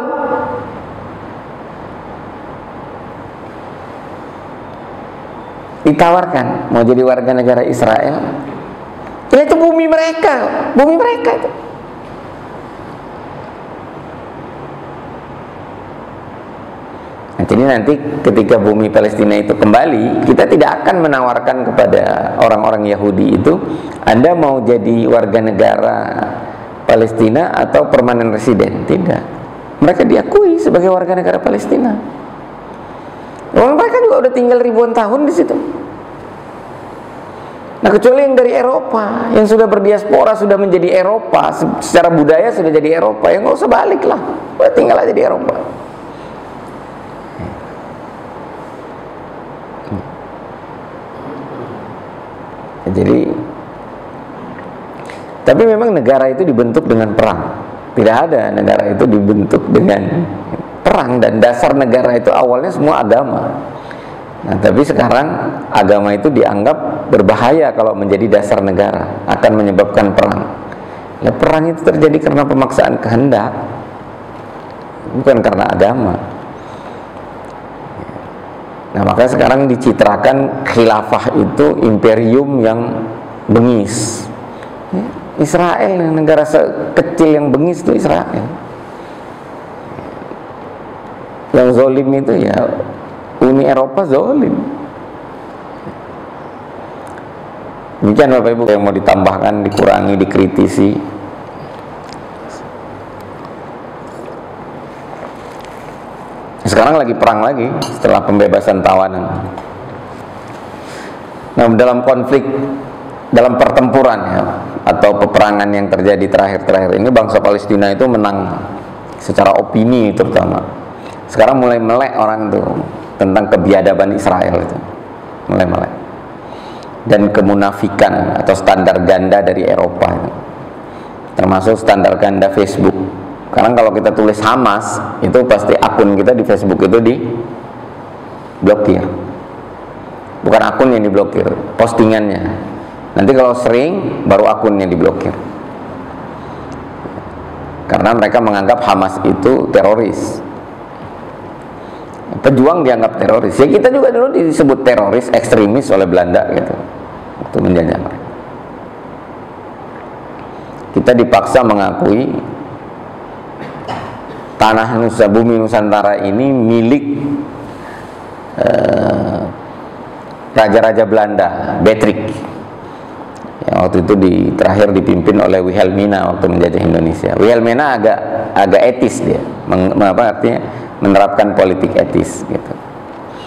Ditawarkan mau jadi warga negara Israel. Ya itu bumi mereka itu. Nah, jadi nanti ketika bumi Palestina itu kembali, kita tidak akan menawarkan kepada orang-orang Yahudi itu, Anda mau jadi warga negara Palestina atau permanen residen. Tidak. Mereka diakui sebagai warga negara Palestina. Mereka juga udah tinggal ribuan tahun di situ. Nah kecuali yang dari Eropa, yang sudah berdiaspora, sudah menjadi Eropa, secara budaya sudah jadi Eropa, ya nggak usah balik lah, tinggal aja di Eropa. Jadi, tapi memang negara itu dibentuk dengan perang. Tidak ada negara itu dibentuk dengan perang, dan dasar negara itu awalnya semua agama. Nah, tapi sekarang agama itu dianggap berbahaya kalau menjadi dasar negara, akan menyebabkan perang. Ya, perang itu terjadi karena pemaksaan kehendak, bukan karena agama. Nah, maka sekarang dicitrakan khilafah itu imperium yang bengis. Israel, negara kecil yang bengis itu Israel. Yang zolim itu ya Uni Eropa zolim. Demikian Bapak Ibu yang mau ditambahkan, dikurangi, dikritisi. Sekarang lagi perang lagi setelah pembebasan tawanan. Nah, dalam konflik, dalam pertempuran ya, atau peperangan yang terjadi terakhir-terakhir ini, bangsa Palestina itu menang secara opini terutama. Sekarang mulai melek orang itu tentang kebiadaban Israel itu, mulai melek. Dan kemunafikan atau standar ganda dari Eropa itu. Termasuk standar ganda Facebook. Karena kalau kita tulis Hamas, itu pasti akun kita di Facebook itu diblokir. Bukan akun yang diblokir, postingannya. Nanti kalau sering, baru akunnya diblokir. Karena mereka menganggap Hamas itu teroris. Pejuang dianggap teroris. Ya kita juga dulu disebut teroris, ekstremis oleh Belanda gitu. Waktu menjajah mereka. Kita dipaksa mengakui tanah bumi Nusantara ini milik Raja-Raja Belanda, Patrick. Yang waktu itu terakhir dipimpin oleh Wilhelmina waktu menjajah Indonesia. Wilhelmina agak etis dia, apa artinya menerapkan politik etis gitu.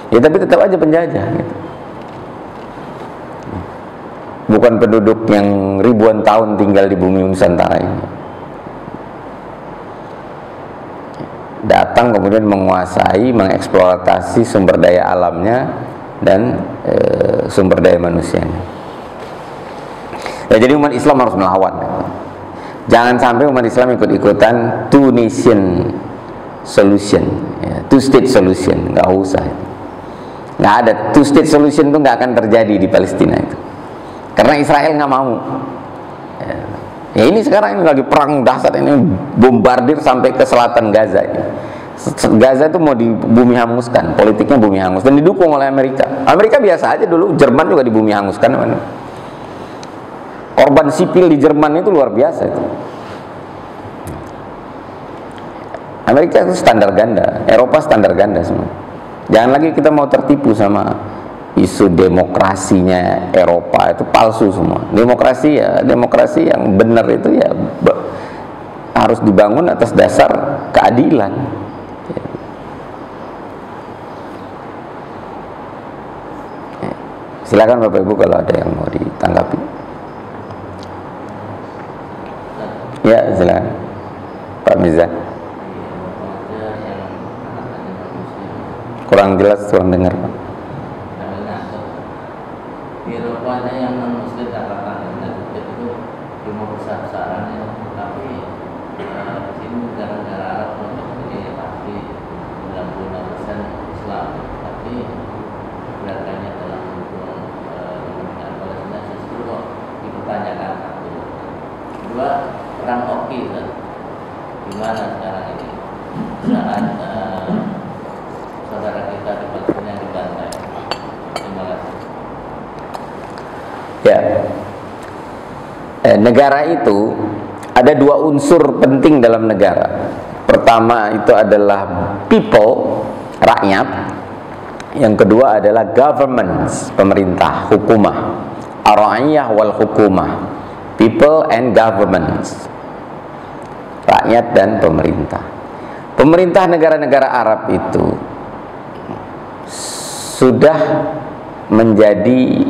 Ya tapi tetap aja penjajah gitu. Bukan penduduk yang ribuan tahun tinggal di bumi Nusantara ini. Datang kemudian menguasai, mengeksploitasi sumber daya alamnya dan sumber daya manusianya. Ya, jadi umat Islam harus melawan. Jangan sampai umat Islam ikut-ikutan two nation solution, ya, two state solution, nggak usah. Nggak ada two state solution, itu nggak akan terjadi di Palestina itu. Karena Israel nggak mau. Ya ini sekarang ini lagi perang dahsyat ini, bombardir sampai ke selatan Gaza ini. Gaza itu mau di bumi hanguskan, politiknya bumi hangus dan didukung oleh Amerika. Amerika biasa aja dulu, Jerman juga di bumi hanguskan. Korban sipil di Jerman itu luar biasa itu. Amerika itu standar ganda, Eropa standar ganda semua. Jangan lagi kita mau tertipu sama isu demokrasinya Eropa, itu palsu semua. Demokrasi ya, demokrasi yang benar itu ya harus dibangun atas dasar keadilan. Silakan Bapak Ibu kalau ada yang mau ditanggapi. Ya, silakan Pak Miza. Kurang jelas, kurang dengar Pak. Di Eropa yang non muslim katakan itu cuma besar-besaran ya, tapi di sini negara-negara Arab ini pasti 95% Islam, tapi gerakannya dalam mendukung kemerdekaan Palestina justru kok dipertanyakan. Kedua, perang Oki kan? Gimana sekarang ini saat saudara kita di Palestina yang dibantai? Terima kasih. Ya, negara itu ada dua unsur penting dalam negara. Pertama itu adalah people, rakyat. Yang kedua adalah governments, pemerintah, hukumah. Ar-ra'iyah wal hukumah, people and governments, rakyat dan pemerintah. Pemerintah negara-negara Arab itu sudah menjadi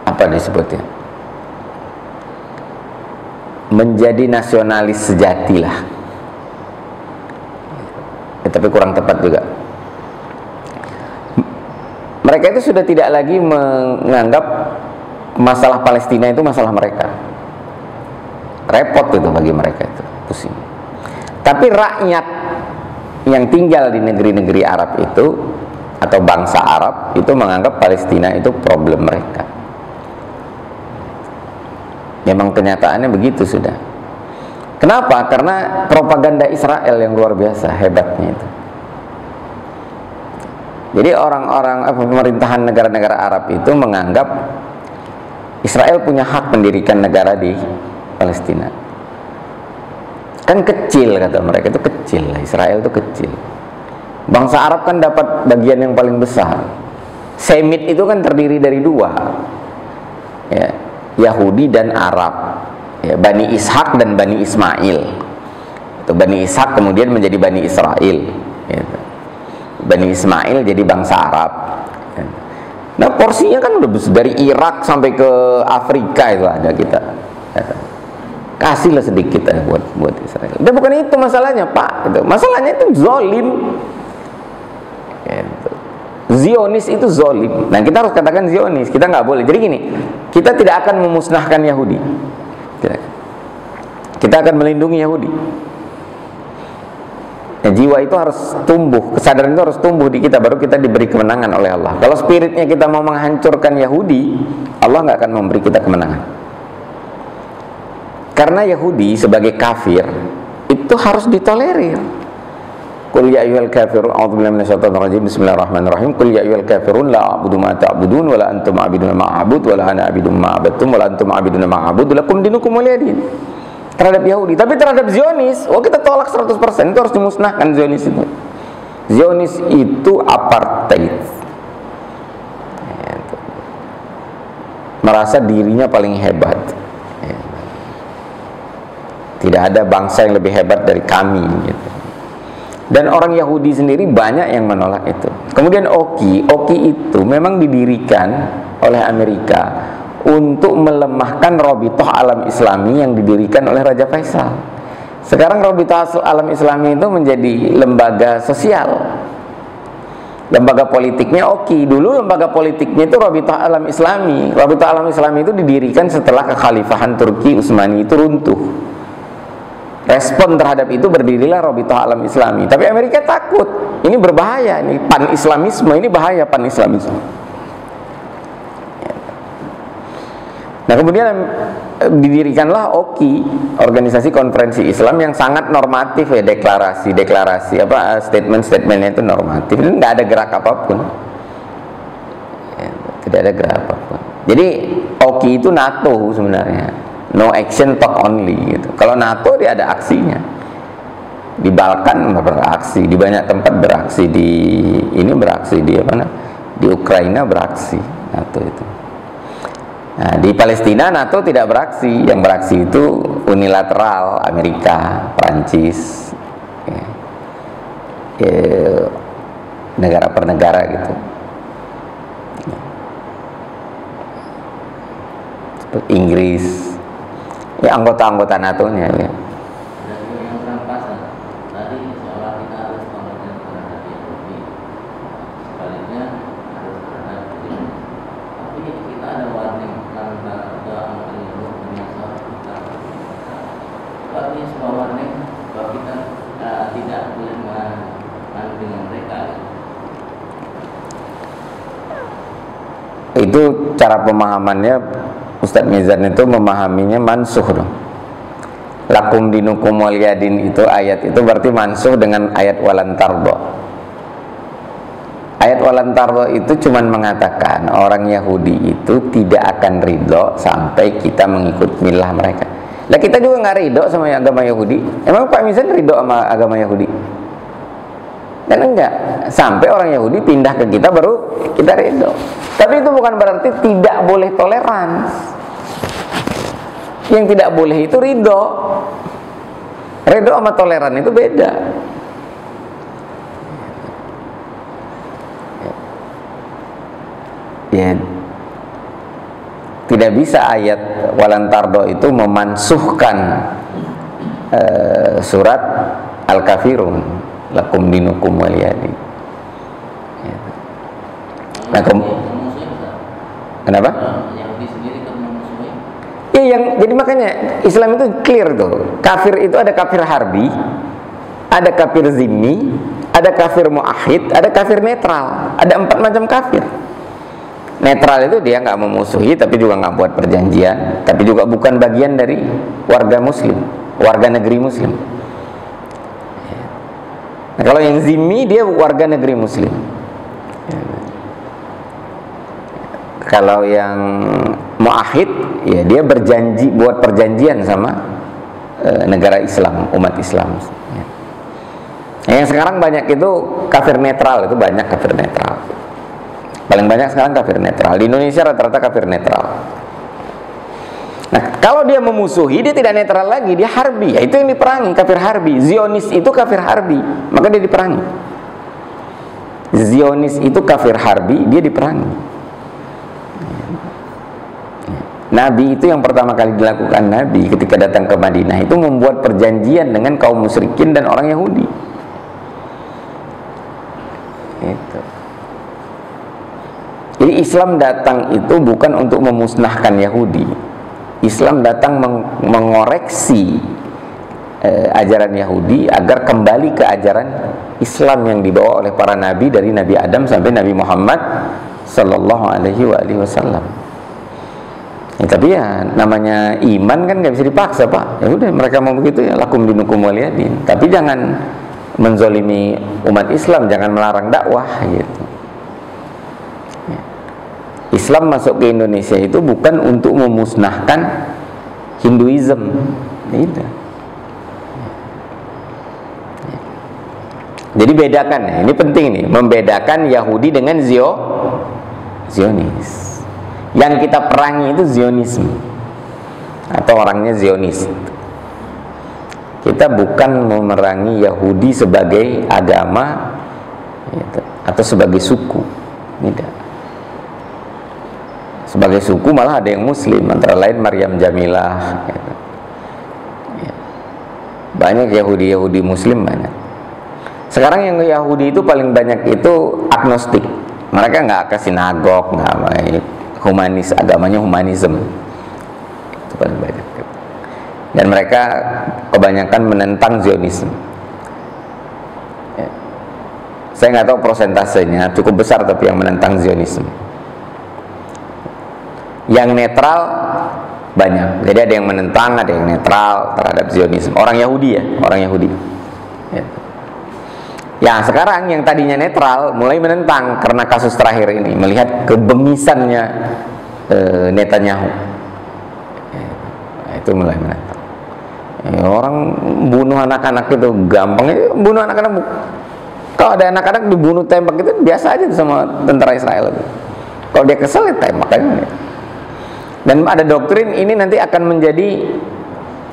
apa disebutnya, menjadi nasionalis sejati lah, tapi kurang tepat juga. Mereka itu sudah tidak lagi menganggap masalah Palestina itu masalah mereka. Repot itu bagi mereka, itu pusing. Tapi rakyat yang tinggal di negeri-negeri Arab itu atau bangsa Arab itu menganggap Palestina itu problem mereka. Memang kenyataannya begitu sudah. Kenapa? Karena propaganda Israel yang luar biasa hebatnya itu. Jadi orang-orang pemerintahan negara-negara Arab itu menganggap Israel punya hak mendirikan negara di Palestina. Kan kecil kata mereka, itu kecil, Israel itu kecil. Bangsa Arab kan dapat bagian yang paling besar. Semit itu kan terdiri dari dua, ya, Yahudi dan Arab, ya, Bani Ishak dan Bani Ismail. Itu Bani Ishak kemudian menjadi Bani Israel, gitu. Bani Ismail jadi bangsa Arab. Nah porsinya kan udah dari Irak sampai ke Afrika itu ada kita. Kasihlah sedikit buat Israel. Dan bukan itu masalahnya, Pak. Gitu. Masalahnya itu zolim. Gitu. Zionis itu zolim. Nah kita harus katakan Zionis. Kita nggak boleh. Jadi gini, kita tidak akan memusnahkan Yahudi. Kita akan melindungi Yahudi. Ya, jiwa itu harus tumbuh, kesadaran itu harus tumbuh di kita, baru kita diberi kemenangan oleh Allah. Kalau spiritnya kita mau menghancurkan Yahudi, Allah nggak akan memberi kita kemenangan. Karena Yahudi sebagai kafir itu harus ditolerir. Qul ya ayyuhal kafirun a'udzubillahi minasyaitonir rajim. Bismillahirrahmanirrahim. Qul ya ayyuhal kafirun la a'budu ma ta'budun wa la antum 'abiduna ma a'budu wa la ana 'abidu ma 'abadtum wa la antum 'abiduna ma a'budu lakum dinukum waliyadin. Terhadap Yahudi, tapi terhadap Zionis, kita tolak 100%. Itu harus dimusnahkan Zionis itu. Zionis itu apartheid. Merasa dirinya paling hebat. Tidak ada bangsa yang lebih hebat dari kami, gitu. Dan orang Yahudi sendiri banyak yang menolak itu. Kemudian OKI itu memang didirikan oleh Amerika untuk melemahkan Rabithah Alam Islami yang didirikan oleh Raja Faisal. Sekarang Rabithah Alam Islami itu menjadi lembaga sosial. Lembaga politiknya OKI. Dulu lembaga politiknya itu Rabithah Alam Islami. Rabithah Alam Islami itu didirikan setelah kekhalifahan Turki Utsmani itu runtuh. Respon terhadap itu berdirilah Rabithah Alam Islami. Tapi Amerika takut, ini berbahaya, ini pan-islamisme, ini bahaya pan-islamisme. Nah kemudian didirikanlah OKI, Organisasi Konferensi Islam, yang sangat normatif, ya, deklarasi statement-statementnya itu normatif, ini nggak ada gerak apapun, ya, tidak ada gerak apapun. Jadi OKI itu NATO sebenarnya, no action talk only, gitu. Kalau NATO dia ada aksinya, di Balkan beraksi, di banyak tempat beraksi, di Ukraina beraksi NATO itu. Nah, di Palestina NATO tidak beraksi, yang beraksi itu unilateral, Amerika, Prancis, negara per negara gitu. Seperti Inggris, ya anggota-anggota NATO-nya. Ya. Itu cara pemahamannya Ustadz Mizan itu memahaminya mansuh dong. Lakum dinukum waliyadin itu ayat itu berarti mansuh dengan ayat walantardo. Ayat walantardo itu cuman mengatakan orang Yahudi itu tidak akan ridho sampai kita mengikut milah mereka. Lah kita juga nggak ridho sama agama Yahudi. Emang Pak Mizan ridho sama agama Yahudi? Dan enggak, sampai orang Yahudi pindah ke kita baru kita ridho. Tapi itu bukan berarti tidak boleh toleransi. Yang tidak boleh itu ridho. Ridho sama toleran itu beda. Ya, tidak bisa ayat walantardo itu memansuhkan surat Al-Kafirun, lakum dinukum waliyadi. Nah, kenapa? Iya, jadi makanya Islam itu clear tuh. Kafir itu ada kafir harbi, ada kafir zimmi, ada kafir muahid, ada kafir netral. Ada 4 macam kafir. Netral itu dia nggak memusuhi, tapi juga nggak buat perjanjian, tapi juga bukan bagian dari warga Muslim, warga negeri Muslim. Nah, kalau yang zimmi dia warga negeri Muslim. Kalau yang muahid, ya dia berjanji, buat perjanjian sama negara Islam, umat Islam. Yang sekarang banyak itu kafir netral, itu banyak kafir netral. Paling banyak sekarang kafir netral. Di Indonesia rata-rata kafir netral. Nah, kalau dia memusuhi, dia tidak netral lagi, dia harbi. Ya, itu yang diperangi, kafir harbi. Zionis itu kafir harbi, maka dia diperangi. Zionis itu kafir harbi, dia diperangi. Nabi itu yang pertama kali dilakukan Nabi ketika datang ke Madinah itu membuat perjanjian dengan kaum musyrikin dan orang Yahudi. Itu. Jadi Islam datang itu bukan untuk memusnahkan Yahudi. Islam datang mengoreksi ajaran Yahudi agar kembali ke ajaran Islam yang dibawa oleh para nabi dari Nabi Adam sampai Nabi Muhammad sallallahu alaihi wasallam. Ya, tapi ya namanya iman kan nggak bisa dipaksa, Pak. Ya udah, mereka mau begitu ya, lakum dinukum waliyadin. Tapi jangan menzolimi umat Islam, jangan melarang dakwah gitu. Ya. Islam masuk ke Indonesia itu bukan untuk memusnahkan Hinduism, gitu. Jadi bedakan, ini penting nih, membedakan Yahudi dengan Zionis. Yang kita perangi itu Zionisme atau orangnya Zionis. Kita bukan memerangi Yahudi sebagai agama gitu, atau sebagai suku, tidak. Sebagai suku malah ada yang Muslim, antara lain Maryam Jamilah gitu. Banyak Yahudi Muslim banyak. Sekarang yang Yahudi itu paling banyak itu agnostik. Mereka nggak ke sinagog, nggak humanis, agamanya humanisme. Itu paling banyak. Dan mereka kebanyakan menentang Zionisme. Ya. Saya nggak tahu persentasenya, cukup besar tapi yang menentang Zionisme. Yang netral banyak. Jadi ada yang menentang, ada yang netral terhadap Zionisme. Orang Yahudi ya, orang Yahudi. Ya. Ya sekarang yang tadinya netral mulai menentang karena kasus terakhir ini, melihat kebengisannya Netanyahu. Itu mulai menentang. Orang bunuh anak-anak itu gampang, bunuh anak-anak. Kalau ada anak-anak dibunuh tembak itu biasa aja sama tentara Israel itu. Kalau dia kesel ya tembak aja. Dan ada doktrin ini nanti akan menjadi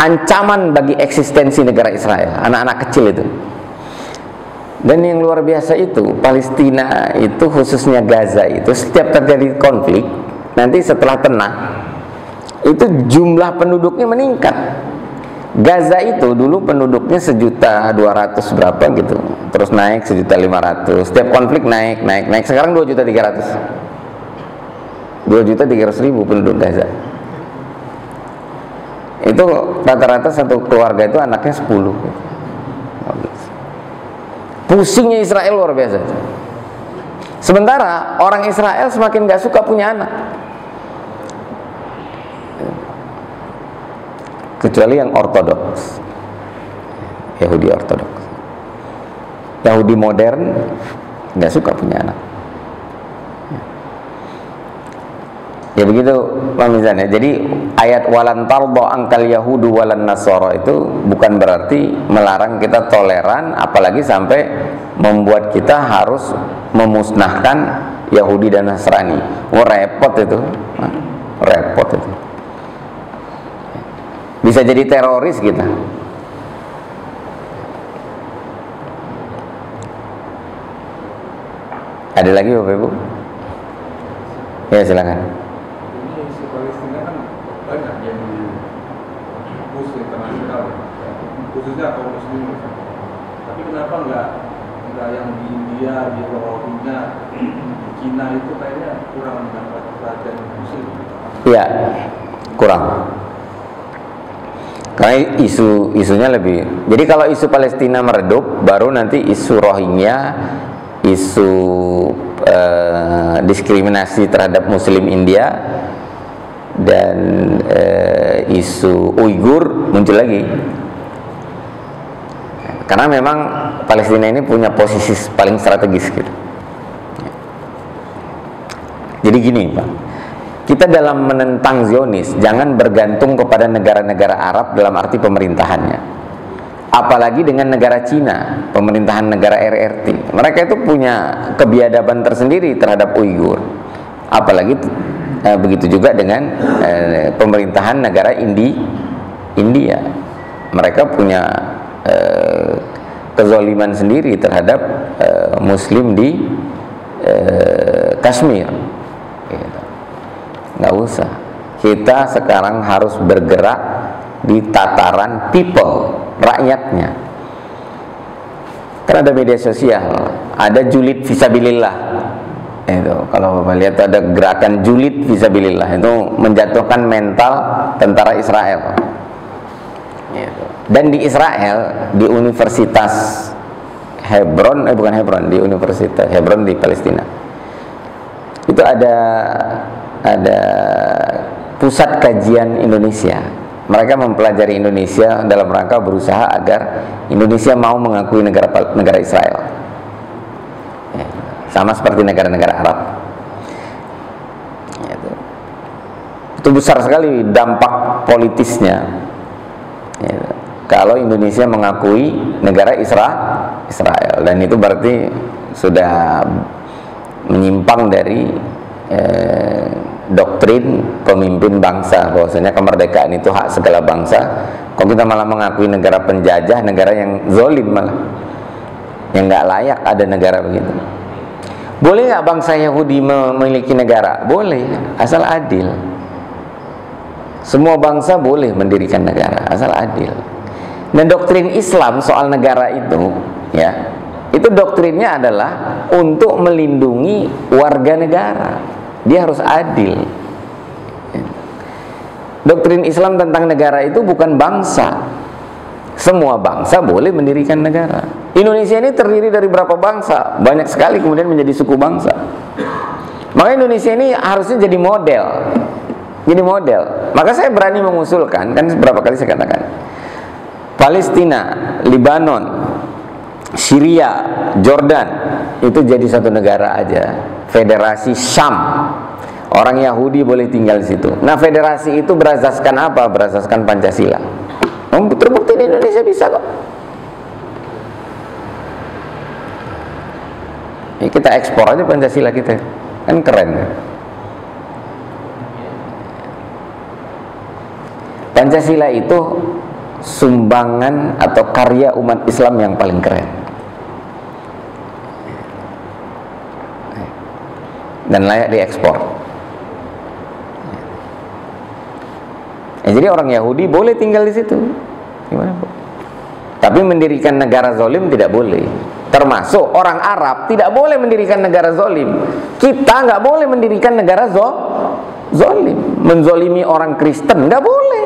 ancaman bagi eksistensi negara Israel, anak-anak kecil itu. Dan yang luar biasa itu, Palestina itu khususnya Gaza itu setiap terjadi konflik, nanti setelah tenang itu jumlah penduduknya meningkat. Gaza itu dulu penduduknya 1.200.000 berapa gitu, terus naik 1.500.000, setiap konflik naik, sekarang 2.300.000 penduduk Gaza. Itu rata-rata satu keluarga itu anaknya 10. Pusingnya Israel luar biasa. Sementara orang Israel semakin gak suka punya anak, kecuali yang ortodoks, Yahudi ortodoks. Yahudi modern gak suka punya anak. Ya begitu Pak Mizan ya. Jadi ayat walan tarda angkal yahudu walan nasara itu bukan berarti melarang kita toleran, apalagi sampai membuat kita harus memusnahkan Yahudi dan Nasrani. Oh repot itu. Repot itu. Bisa jadi teroris kita. Ada lagi Bapak Ibu? Ya silakan. Banyak yang di musuh internasional, khususnya kaum muslim. Tapi kenapa enggak yang di India, di Rohingya, di Cina itu kayaknya kurang mendapat perhatian muslim? Iya, kurang. Karena isunya lebih. Jadi kalau isu Palestina meredup, baru nanti isu Rohingya, isu diskriminasi terhadap Muslim India, dan isu Uighur muncul lagi. Karena memang Palestina ini punya posisi paling strategis gitu. Jadi gini Pak, kita dalam menentang Zionis jangan bergantung kepada negara-negara Arab dalam arti pemerintahannya. Apalagi dengan negara Cina, pemerintahan negara RRT. Mereka itu punya kebiadaban tersendiri terhadap Uighur. Apalagi begitu juga dengan pemerintahan negara India. Mereka punya kezaliman sendiri terhadap Muslim di Kashmir. Nggak usah. Kita sekarang harus bergerak di tataran people, rakyatnya. Kan ada media sosial, ada julid fisabilillah. Itu kalau Bapak lihat ada gerakan julid fisabilillah, itu menjatuhkan mental tentara Israel. Gitu. Dan di Israel, di Universitas Hebron, di Universitas Hebron di Palestina, itu ada pusat kajian Indonesia. Mereka mempelajari Indonesia dalam rangka berusaha agar Indonesia mau mengakui negara Israel, ya, sama seperti negara-negara Arab. Itu besar sekali dampak politisnya, ya, kalau Indonesia mengakui negara Israel, dan itu berarti sudah menyimpang dari doktrin pemimpin bangsa, bahwasanya kemerdekaan itu hak segala bangsa. Kok kita malah mengakui negara penjajah, negara yang zalim, malah yang nggak layak ada negara begitu. Boleh nggak bangsa Yahudi memiliki negara? Boleh, asal adil. Semua bangsa boleh mendirikan negara, asal adil. Dan doktrin Islam soal negara itu, ya, itu doktrinnya adalah untuk melindungi warga negara. Dia harus adil. Doktrin Islam tentang negara itu bukan bangsa. Semua bangsa boleh mendirikan negara. Indonesia ini terdiri dari berapa bangsa? Banyak sekali kemudian menjadi suku bangsa. Maka Indonesia ini harusnya jadi model. Jadi model. Maka saya berani mengusulkan, kan berapa kali saya katakan, Palestina, Lebanon, Syria, Jordan itu jadi satu negara aja. Federasi Syam, orang Yahudi boleh tinggal di situ. Nah, federasi itu berasaskan apa? Berasaskan Pancasila. Terbukti di Indonesia bisa kok. Ya, kita ekspor aja Pancasila kita, kan keren kan? Pancasila itu sumbangan atau karya umat Islam yang paling keren. Dan layak diekspor. Jadi orang Yahudi boleh tinggal di situ, gimana, Bu? Tapi mendirikan negara zalim tidak boleh. Termasuk orang Arab tidak boleh mendirikan negara zalim. Kita nggak boleh mendirikan negara zalim. Menzolimi orang Kristen nggak boleh.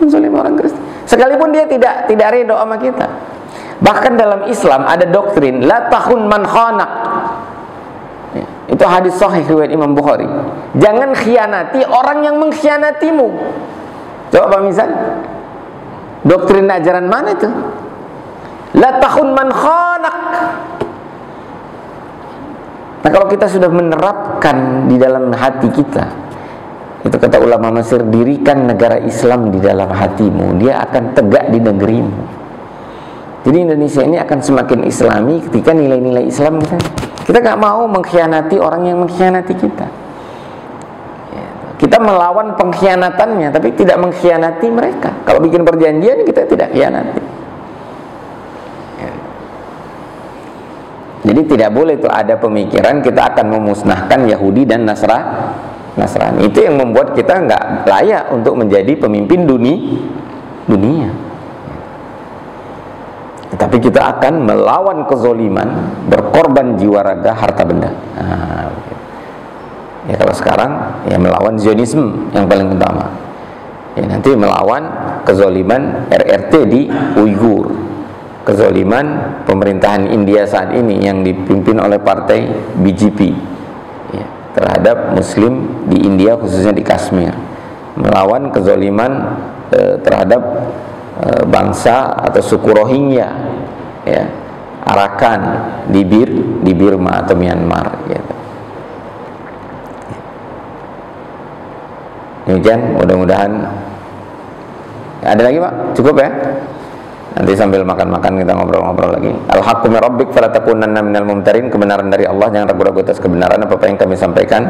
Menzolimi orang Kristen, sekalipun dia tidak ridho sama kita. Bahkan dalam Islam ada doktrin la tahun man khanak. Itu hadis sahih riwayat Imam Bukhari. Jangan khianati orang yang mengkhianatimu. Coba Pak Mizan, doktrin ajaran mana itu? La tahun man khanak. Nah, kalau kita sudah menerapkan di dalam hati kita, itu kata ulama Mesir, dirikan negara Islam di dalam hatimu, dia akan tegak di negerimu. Jadi Indonesia ini akan semakin Islami ketika nilai-nilai Islam kita nggak mau mengkhianati orang yang mengkhianati kita. Kita melawan pengkhianatannya, tapi tidak mengkhianati mereka. Kalau bikin perjanjian kita tidak khianati. Jadi tidak boleh itu ada pemikiran kita akan memusnahkan Yahudi dan Nasrani. Itu yang membuat kita nggak layak untuk menjadi pemimpin dunia. Tapi kita akan melawan kezoliman, berkorban jiwa raga harta benda. Nah, ya kalau sekarang ya melawan Zionisme yang paling utama. Ya, nanti melawan kezoliman RRT di Uighur, kezoliman pemerintahan India saat ini yang dipimpin oleh partai BJP, ya, terhadap Muslim di India, khususnya di Kashmir. Melawan kezoliman terhadap bangsa atau suku Rohingya, ya, Arakan di Burma atau Myanmar, gitu. Demikian, mudah-mudahan ada lagi Pak, cukup ya. Nanti sambil makan-makan kita ngobrol-ngobrol lagi. Al-haqqu min rabbik fala takunanna minal mumtarin. Kebenaran dari Allah, jangan ragu-ragu atas kebenaran. Apa yang kami sampaikan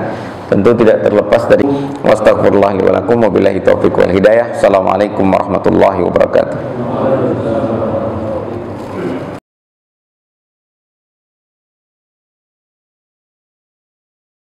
tentu tidak terlepas dari wastaghfirullah li wa lakum wa billahi taufiq wal hidayah. Assalamualaikum warahmatullahi wabarakatuh.